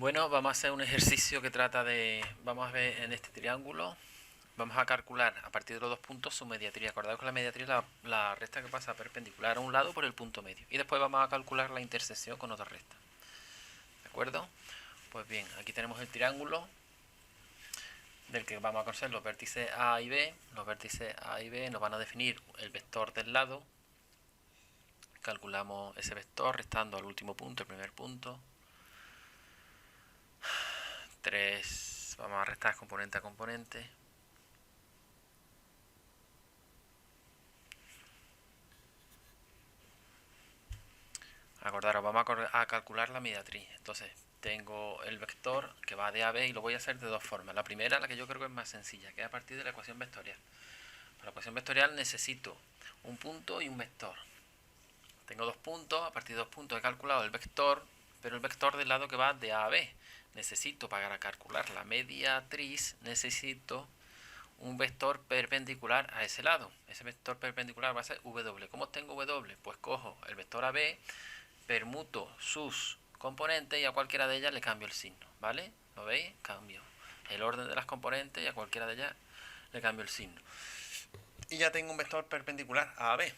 Bueno, vamos a hacer un ejercicio que trata de, vamos a ver en este triángulo, vamos a calcular a partir de los dos puntos su mediatría. Acordaos que la mediatría es la recta que pasa perpendicular a un lado por el punto medio. Y después vamos a calcular la intersección con otra recta. ¿De acuerdo? Pues bien, aquí tenemos el triángulo del que vamos a conocer los vértices A y B. Los vértices A y B nos van a definir el vector del lado. Calculamos ese vector restando al último punto, el primer punto. 3, vamos a restar componente a componente. Acordaros, vamos a calcular la mediatriz. Entonces, tengo el vector que va de A a B y lo voy a hacer de dos formas. La primera, la que yo creo que es más sencilla, que es a partir de la ecuación vectorial. Para la ecuación vectorial necesito un punto y un vector. Tengo dos puntos, a partir de dos puntos he calculado el vector, pero el vector del lado que va de A a B. Necesito, para calcular la mediatriz, necesito un vector perpendicular a ese lado. Ese vector perpendicular va a ser W. ¿Cómo obtengo W? Pues cojo el vector AB, permuto sus componentes y a cualquiera de ellas le cambio el signo, ¿vale? ¿Lo veis? Cambio el orden de las componentes y a cualquiera de ellas le cambio el signo. Y ya tengo un vector perpendicular a B.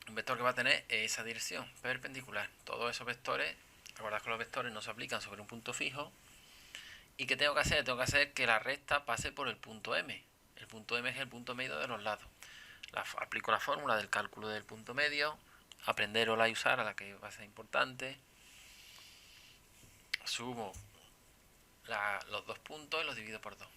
Un vector que va a tener esa dirección, perpendicular. Todos esos vectores, recordad que los vectores no se aplican sobre un punto fijo. ¿Y qué tengo que hacer? Tengo que hacer que la recta pase por el punto M. El punto M es el punto medio de los lados. Aplico la fórmula del cálculo del punto medio, aprenderosla y usar, a la que va a ser importante. Sumo los dos puntos y los divido por 2.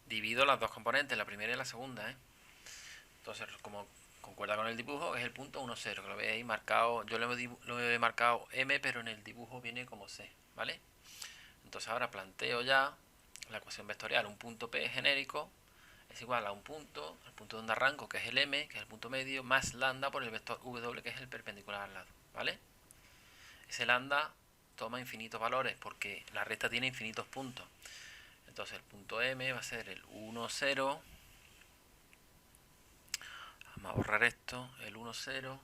Divido las dos componentes, la primera y la segunda, Entonces, como concuerda con el dibujo, es el punto 1, 0, que lo veis ahí marcado. Yo lo he marcado M, pero en el dibujo viene como C, ¿vale? Entonces ahora planteo ya la ecuación vectorial. Un punto P genérico es igual a un punto, el punto donde arranco, que es el M, que es el punto medio, más lambda por el vector W, que es el perpendicular al lado, ¿vale? Ese lambda toma infinitos valores porque la recta tiene infinitos puntos. Entonces el punto M va a ser el 1, 0. Vamos a borrar esto, el 1, 0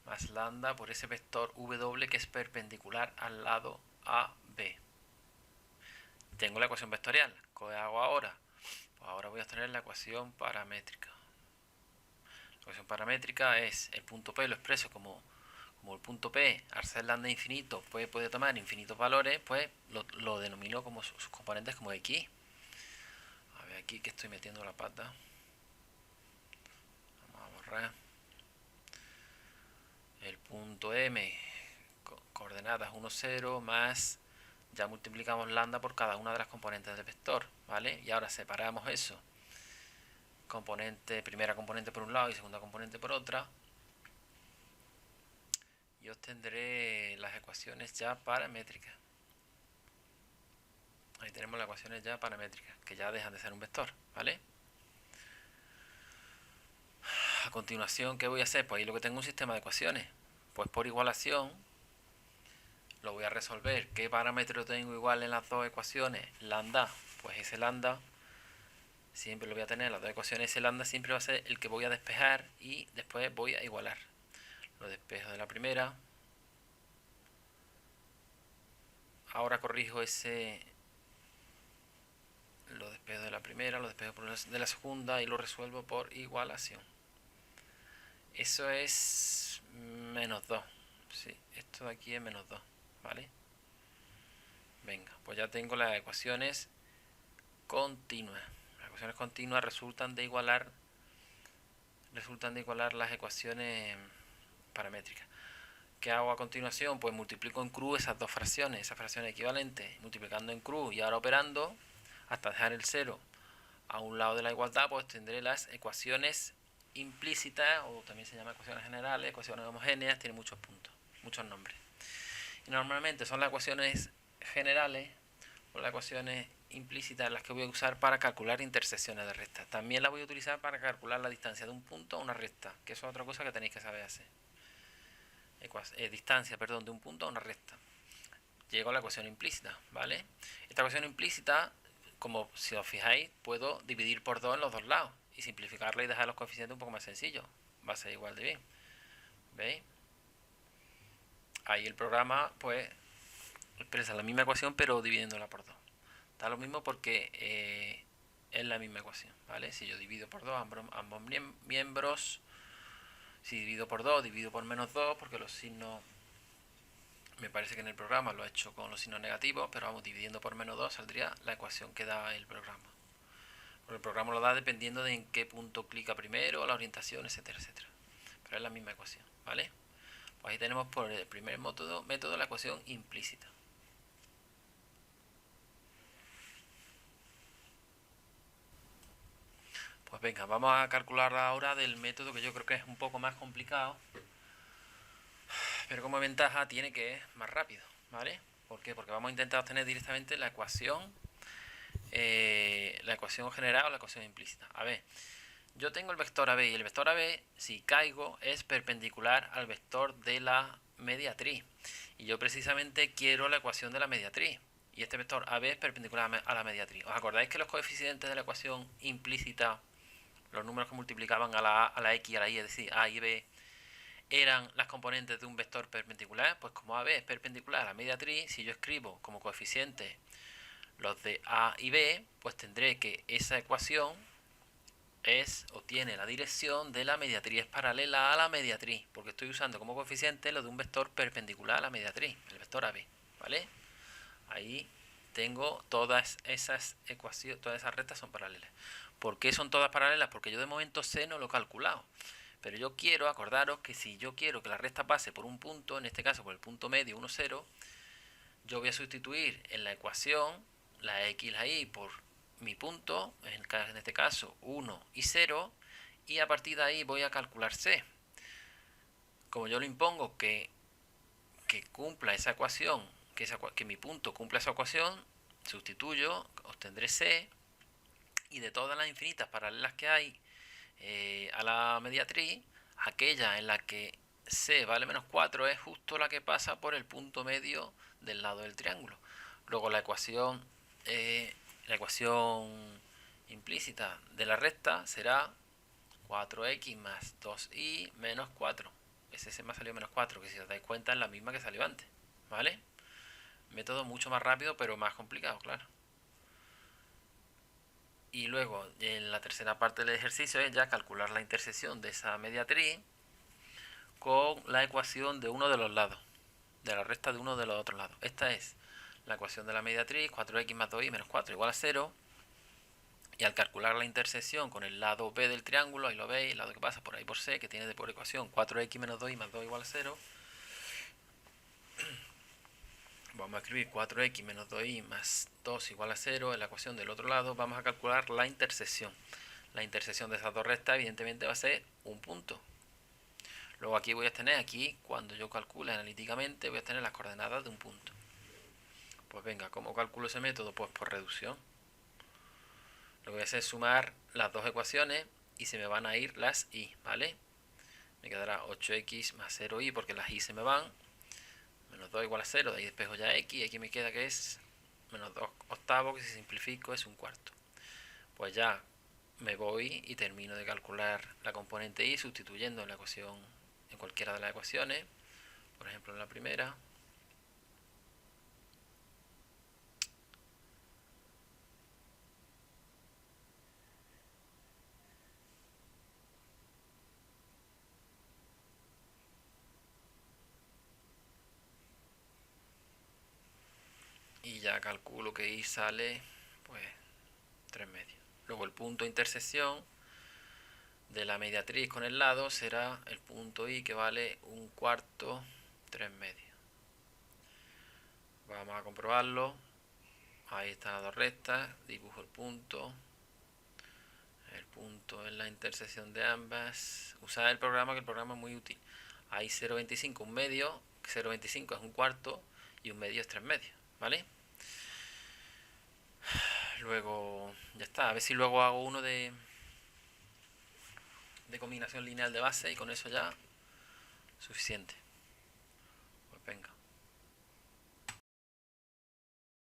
más lambda por ese vector W que es perpendicular al lado AB. Tengo la ecuación vectorial. ¿Qué hago ahora? Pues ahora voy a obtener la ecuación paramétrica. La ecuación paramétrica es el punto P, lo expreso como el punto P, al ser lambda infinito, puede tomar infinitos valores, pues lo denomino como sus componentes como X. A ver aquí que estoy metiendo la pata. Vamos a borrar. El punto M, coordenadas 1, 0, más, ya multiplicamos lambda por cada una de las componentes del vector, ¿vale? Y ahora separamos eso. Primera componente por un lado y segunda componente por otra. Y obtendré las ecuaciones ya paramétricas. Ahí tenemos las ecuaciones ya paramétricas, que ya dejan de ser un vector, ¿vale? A continuación, ¿qué voy a hacer? Pues ahí lo que tengo es un sistema de ecuaciones. Pues por igualación, lo voy a resolver. ¿Qué parámetro tengo igual en las dos ecuaciones? Lambda. Pues ese lambda siempre lo voy a tener en las dos ecuaciones. Ese lambda siempre va a ser el que voy a despejar y después voy a igualar. Lo despejo de la primera. Ahora corrijo lo despejo de la primera, lo despejo de la segunda y lo resuelvo por igualación. Eso es menos 2. Sí, esto de aquí es menos 2, ¿vale? Venga, pues ya tengo las ecuaciones continuas. Las ecuaciones continuas resultan de igualar las ecuaciones paramétricas. ¿Qué hago a continuación? Pues multiplico en cruz esas dos fracciones, esas fracciones equivalentes, multiplicando en cruz y ahora operando hasta dejar el 0 a un lado de la igualdad, pues tendré las ecuaciones implícitas, o también se llama ecuaciones generales, ecuaciones homogéneas, tiene muchos puntos, muchos nombres. Y normalmente son las ecuaciones generales o las ecuaciones implícitas las que voy a usar para calcular intersecciones de rectas. También las voy a utilizar para calcular la distancia de un punto a una recta, que eso es otra cosa que tenéis que saber hacer. Distancia, de un punto a una recta. llego a la ecuación implícita, ¿vale? Esta ecuación implícita, como si os fijáis, puedo dividir por 2 en los dos lados y simplificarla y dejar los coeficientes un poco más sencillos. Va a ser igual de bien. ¿Veis? Ahí el programa, pues, expresa la misma ecuación, pero dividiéndola por 2. Da lo mismo porque es la misma ecuación, ¿vale? Si yo divido por 2 ambos miembros, si divido por 2, divido por -2, porque los signos, me parece que en el programa lo he hecho con los signos negativos, pero vamos, dividiendo por -2 saldría la ecuación que da el programa. Porque el programa lo da dependiendo de en qué punto clica primero, la orientación, etcétera, etcétera. Pero es la misma ecuación, ¿vale? Pues ahí tenemos por el primer método la ecuación implícita. Pues venga, vamos a calcular ahora del método que yo creo que es un poco más complicado, pero como ventaja tiene que es más rápido, ¿vale? ¿Por qué? Porque vamos a intentar obtener directamente la ecuación general o la ecuación implícita. A ver, yo tengo el vector AB y el vector AB, si caigo, es perpendicular al vector de la mediatriz. Y yo precisamente quiero la ecuación de la mediatriz. Y este vector AB es perpendicular a la mediatriz. ¿Os acordáis que los coeficientes de la ecuación implícita, los números que multiplicaban a la A, a la X y a la Y, es decir, A y B, eran las componentes de un vector perpendicular? Pues como AB es perpendicular a la mediatriz, si yo escribo como coeficientes los de A y B, pues tendré que esa ecuación tiene la dirección de la mediatriz paralela a la mediatriz, porque estoy usando como coeficiente lo de un vector perpendicular a la mediatriz, el vector AB, ¿vale? Ahí tengo todas esas ecuaciones, todas esas rectas son paralelas. ¿Por qué son todas paralelas? Porque yo de momento C no lo he calculado. Pero yo quiero, acordaros que si yo quiero que la recta pase por un punto, en este caso por el punto medio 1, 0, yo voy a sustituir en la ecuación la X y la Y por mi punto, en este caso 1 y 0, y a partir de ahí voy a calcular C. Como yo lo impongo que cumpla esa ecuación, que mi punto cumpla esa ecuación, sustituyo, obtendré C, y de todas las infinitas paralelas que hay a la mediatriz, aquella en la que C vale -4 es justo la que pasa por el punto medio del lado del triángulo. Luego la ecuación implícita de la recta será 4x más 2y menos 4. Ese me ha salido -4, que si os dais cuenta es la misma que salió antes, ¿vale? Método mucho más rápido, pero más complicado, claro. Y luego, en la tercera parte del ejercicio es ya calcular la intersección de esa mediatriz con la ecuación de uno de los lados, de la recta de uno de los otros lados. Esta es la ecuación de la mediatriz, 4x más 2y menos 4 igual a 0. Y al calcular la intersección con el lado B del triángulo, ahí lo veis, el lado que pasa por ahí por C, que tiene de por ecuación 4x menos 2y más 2 igual a 0. Vamos a escribir 4x menos 2y más 2 igual a 0 en la ecuación del otro lado. Vamos a calcular la intersección. La intersección de esas dos rectas evidentemente va a ser un punto. Luego aquí voy a tener, cuando yo calcule analíticamente, voy a tener las coordenadas de un punto. Pues venga, ¿cómo calculo ese método? Pues por reducción. Lo que voy a hacer es sumar las dos ecuaciones y se me van a ir las y, ¿vale? Me quedará 8x más 0y porque las y se me van. Menos 2 igual a 0, de ahí despejo ya x, y aquí me queda que es menos 2 octavos, que si simplifico es un cuarto. Pues ya me voy y termino de calcular la componente y sustituyendo en la ecuación, en cualquiera de las ecuaciones, por ejemplo en la primera. Y ya calculo que y sale pues 3 medios. Luego el punto de intersección de la mediatriz con el lado será el punto I, que vale un cuarto 3 medios. Vamos a comprobarlo. Ahí están las dos rectas, dibujo el punto en la intersección de ambas. Usar el programa, que el programa es muy útil. Hay 0,25, un medio, 0,25 es un cuarto y un medio es 3 medios, ¿vale? Luego ya está, a ver si luego hago uno de combinación lineal de base y con eso ya suficiente. Pues venga.